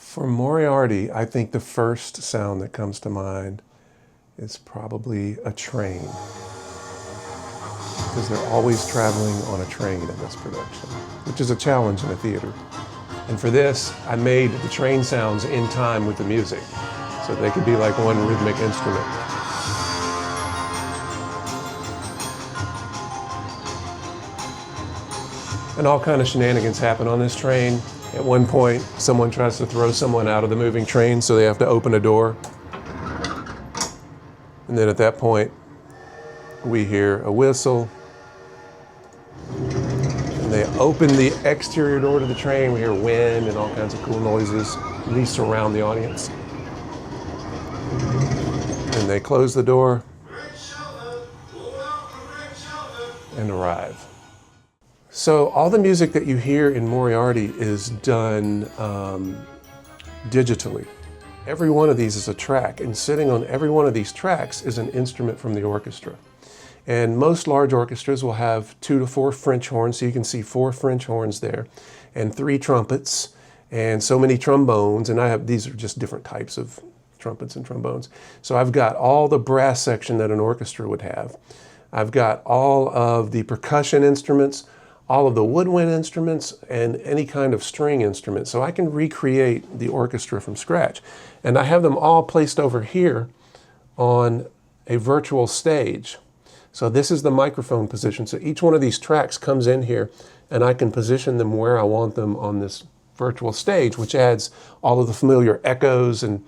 For Moriarty, I think the first sound that comes to mind is probably a train, because they're always traveling on a train in this production, which is a challenge in a theater. And for this, I made the train sounds in time with the music, so they could be like one rhythmic instrument. And all kind of shenanigans happen on this train. At one point, someone tries to throw someone out of the moving train, so they have to open a door. And then at that point, we hear a whistle. And they open the exterior door to the train. We hear wind and all kinds of cool noises. These surround the audience. And they close the door and arrive. So all the music that you hear in Moriarty is done digitally. Every one of these is a track, and sitting on every one of these tracks is an instrument from the orchestra. And most large orchestras will have 2 to 4 French horns, so you can see 4 French horns there, and 3 trumpets, and so many trombones, and these are just different types of trumpets and trombones. So I've got all the brass section that an orchestra would have. I've got all of the percussion instruments, all of the woodwind instruments, and any kind of string instrument. So I can recreate the orchestra from scratch. And I have them all placed over here on a virtual stage. So this is the microphone position. So each one of these tracks comes in here, and I can position them where I want them on this virtual stage, which adds all of the familiar echoes and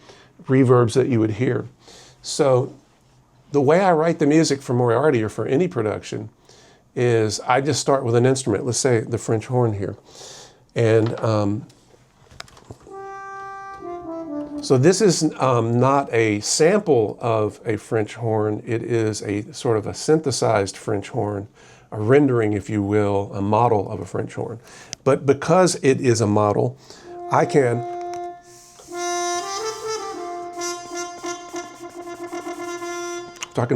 reverbs that you would hear. So the way I write the music for Moriarty or for any production is I just start with an instrument, let's say the French horn here. And so this is not a sample of a French horn, it is a sort of a synthesized French horn, a rendering, if you will, a model of a French horn. But because it is a model, I can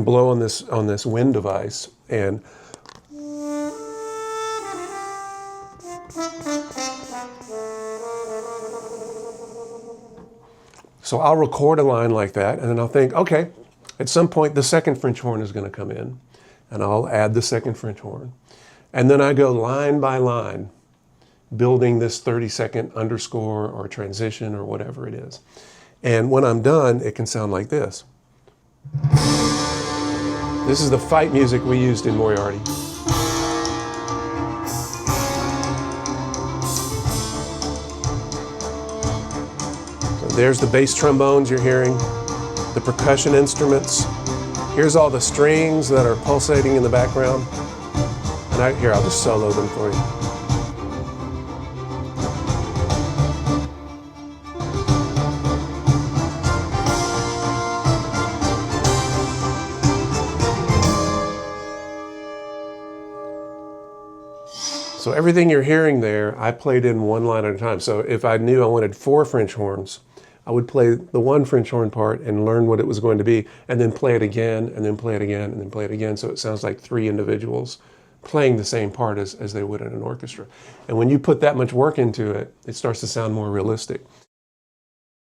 blow on this wind device, and so I'll record a line like that, and then I'll think, okay, at some point the second French horn is going to come in, and I'll add the second French horn. And then I go line by line, building this 30-second underscore or transition or whatever it is. And when I'm done, it can sound like this. This is the fight music we used in Moriarty. There's the bass trombones you're hearing, the percussion instruments. Here's all the strings that are pulsating in the background. And here, I'll just solo them for you. So everything you're hearing there, I played in one line at a time. So if I knew I wanted 4 French horns, I would play the one French horn part and learn what it was going to be, and then play it again, and then play it again, and then play it again. So it sounds like 3 individuals playing the same part as they would in an orchestra. And when you put that much work into it, it starts to sound more realistic.